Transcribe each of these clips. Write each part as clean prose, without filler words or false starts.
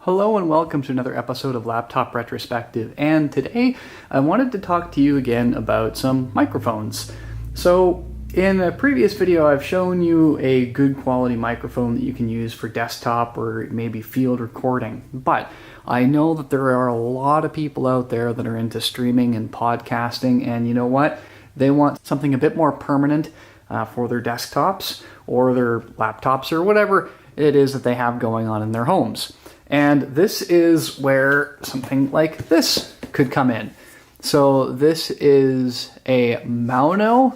Hello and welcome to another episode of Laptop Retrospective, and today I wanted to talk to you again about some microphones. So in a previous video I've shown you a good quality microphone that you can use for desktop or maybe field recording, but I know that there are a lot of people out there that are into streaming and podcasting, and you know what? They want something a bit more permanent for their desktops or their laptops or whatever it is that they have going on in their homes. And this is where something like this could come in. So this is a Maono,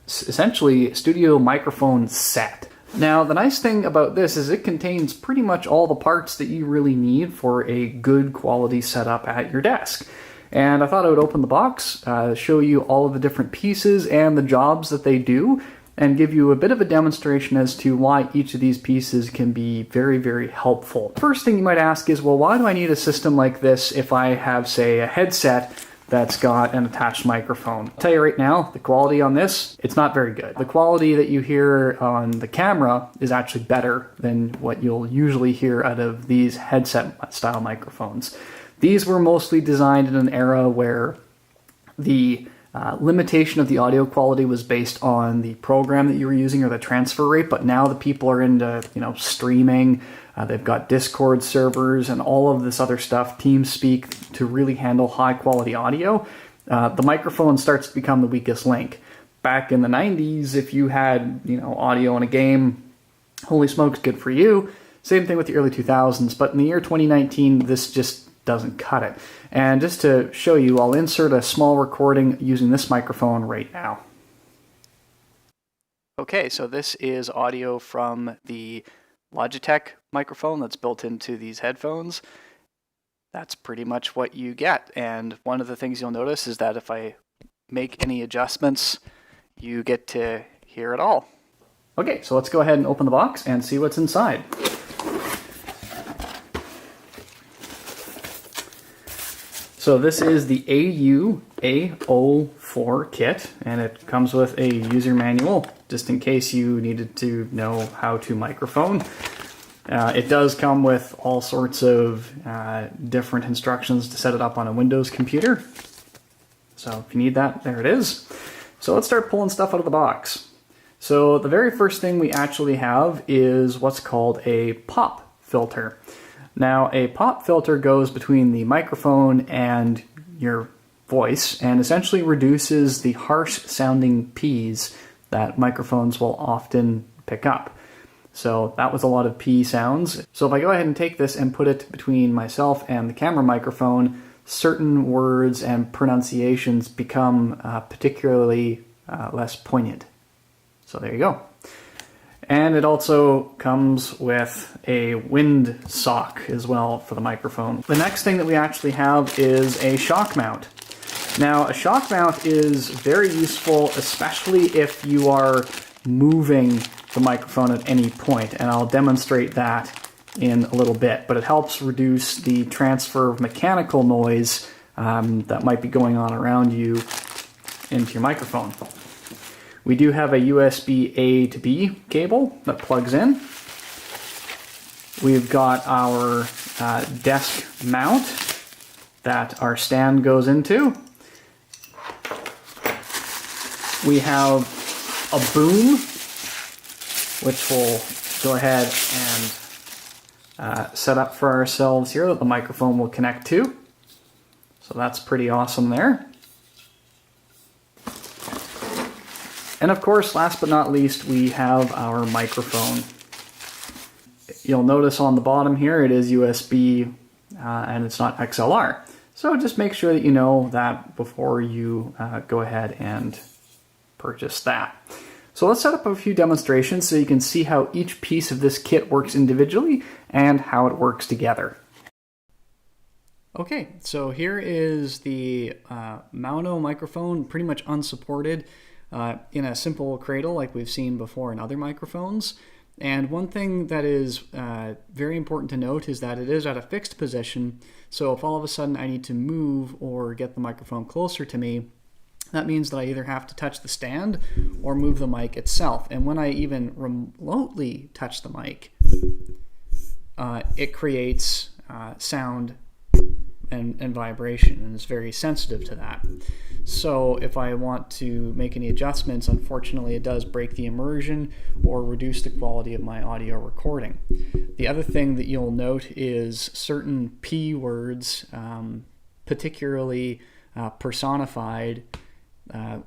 essentially studio microphone set. Now the nice thing about this is it contains pretty much all the parts that you really need for a good quality setup at your desk. And I thought I would open the box, show you all of the different pieces and the jobs that they do, and give you a bit of a demonstration as to why each of these pieces can be very, very helpful. First thing you might ask is, well, why do I need a system like this if I have, say, a headset that's got an attached microphone? I'll tell you right now, the quality on this, it's not very good. The quality that you hear on the camera is actually better than what you'll usually hear out of these headset style microphones. These were mostly designed in an era where the limitation of the audio quality was based on the program that you were using or the transfer rate, but now the people are into, streaming. They've got Discord servers and all of this other stuff, TeamSpeak, to really handle high quality audio. The microphone starts to become the weakest link. Back in the 90s, if you had, audio in a game, holy smokes, good for you. Same thing with the early 2000s, but in the year 2019, this just doesn't cut it. And just to show you, I'll insert a small recording using this microphone right now. Okay, so this is audio from the Logitech microphone that's built into these headphones. That's pretty much what you get. And one of the things you'll notice is that if I make any adjustments, you get to hear it all. Okay, so let's go ahead and open the box and see what's inside. So this is the AU-A04 kit, and it comes with a user manual, just in case you needed to know how to microphone. It does come with all sorts of different instructions to set it up on a Windows computer. So if you need that, there it is. So let's start pulling stuff out of the box. So the very first thing we actually have is what's called a pop filter. Now, a pop filter goes between the microphone and your voice and essentially reduces the harsh sounding P's that microphones will often pick up. So that was a lot of P sounds. So if I go ahead and take this and put it between myself and the camera microphone, certain words and pronunciations become particularly less poignant. So there you go. And it also comes with a wind sock as well for the microphone. The next thing that we actually have is a shock mount. Now, a shock mount is very useful, especially if you are moving the microphone at any point, and I'll demonstrate that in a little bit. But it helps reduce the transfer of mechanical noise that might be going on around you into your microphone. We do have a USB A to B cable that plugs in. We've got our desk mount that our stand goes into. We have a boom, which we'll go ahead and set up for ourselves here that the microphone will connect to. So that's pretty awesome there. And of course, last but not least, we have our microphone. You'll notice on the bottom here it is USB and it's not XLR. So just make sure that you know that before you go ahead and purchase that. So let's set up a few demonstrations so you can see how each piece of this kit works individually and how it works together. Okay, so here is the Maono microphone, pretty much unsupported. In a simple cradle like we've seen before in other microphones. And one thing that is very important to note is that it is at a fixed position, so if all of a sudden I need to move or get the microphone closer to me, that means that I either have to touch the stand or move the mic itself. And when I even remotely touch the mic, it creates sound and vibration, and is very sensitive to that. So if I want to make any adjustments, unfortunately it does break the immersion or reduce the quality of my audio recording. The other thing that you'll note is certain P words, particularly personified,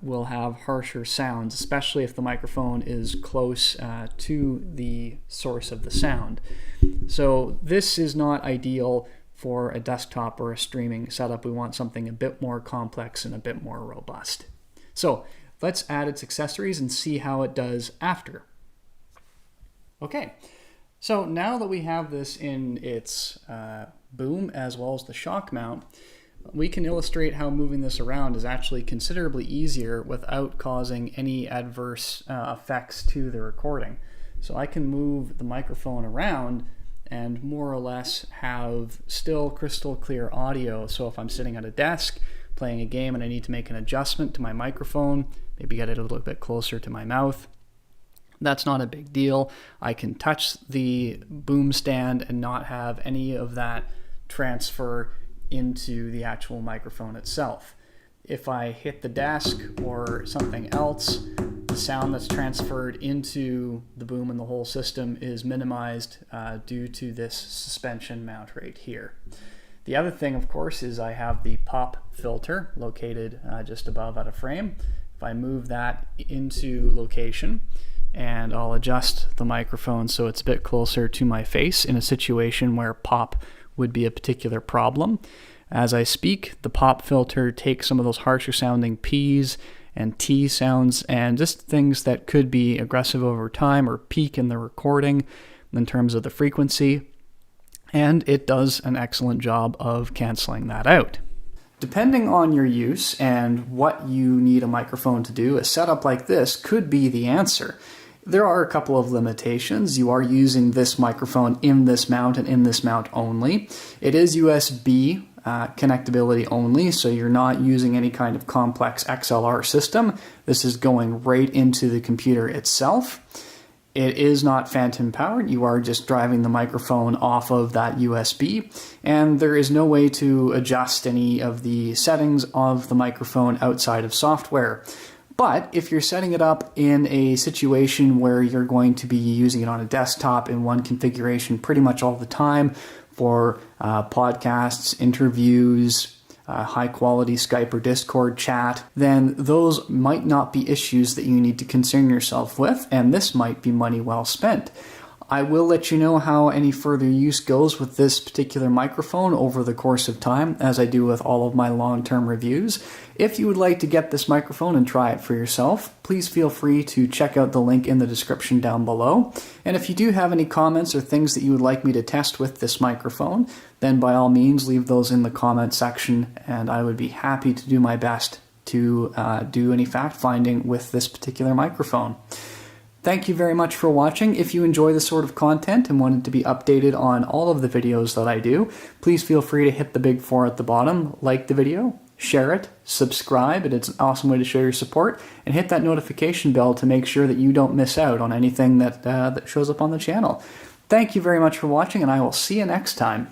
will have harsher sounds, especially if the microphone is close to the source of the sound. So this is not ideal for a desktop or a streaming setup. We want something a bit more complex and a bit more robust. So let's add its accessories and see how it does after. Okay, so now that we have this in its boom as well as the shock mount, we can illustrate how moving this around is actually considerably easier without causing any adverse effects to the recording. So I can move the microphone around and more or less have still crystal clear audio. So if I'm sitting at a desk playing a game and I need to make an adjustment to my microphone, maybe get it a little bit closer to my mouth, that's not a big deal. I can touch the boom stand and not have any of that transfer into the actual microphone itself. If I hit the desk or something else, the sound that's transferred into the boom and the whole system is minimized due to this suspension mount right here. The other thing, of course, is I have the pop filter located just above out of frame. If I move that into location, and I'll adjust the microphone so it's a bit closer to my face in a situation where pop would be a particular problem. As I speak, the pop filter takes some of those harsher sounding P's and T sounds and just things that could be aggressive over time or peak in the recording in terms of the frequency, and it does an excellent job of canceling that out. Depending on your use and what you need a microphone to do, a setup like this could be the answer. There are a couple of limitations. You are using this microphone in this mount and in this mount only. It is USB connectability only, so you're not using any kind of complex XLR system. This is going right into the computer itself. It is not phantom powered. You are just driving the microphone off of that USB, and there is no way to adjust any of the settings of the microphone outside of software. But if you're setting it up in a situation where you're going to be using it on a desktop in one configuration pretty much all the time for podcasts, interviews, high quality Skype or Discord chat, then those might not be issues that you need to concern yourself with, and this might be money well spent. I will let you know how any further use goes with this particular microphone over the course of time, as I do with all of my long-term reviews. If you would like to get this microphone and try it for yourself, please feel free to check out the link in the description down below. And if you do have any comments or things that you would like me to test with this microphone, then by all means leave those in the comment section, and I would be happy to do my best to do any fact-finding with this particular microphone. Thank you very much for watching. If you enjoy this sort of content and wanted to be updated on all of the videos that I do, please feel free to hit the big 4 at the bottom, like the video, share it, subscribe, and it's an awesome way to show your support, and hit that notification bell to make sure that you don't miss out on anything that shows up on the channel. Thank you very much for watching, and I will see you next time.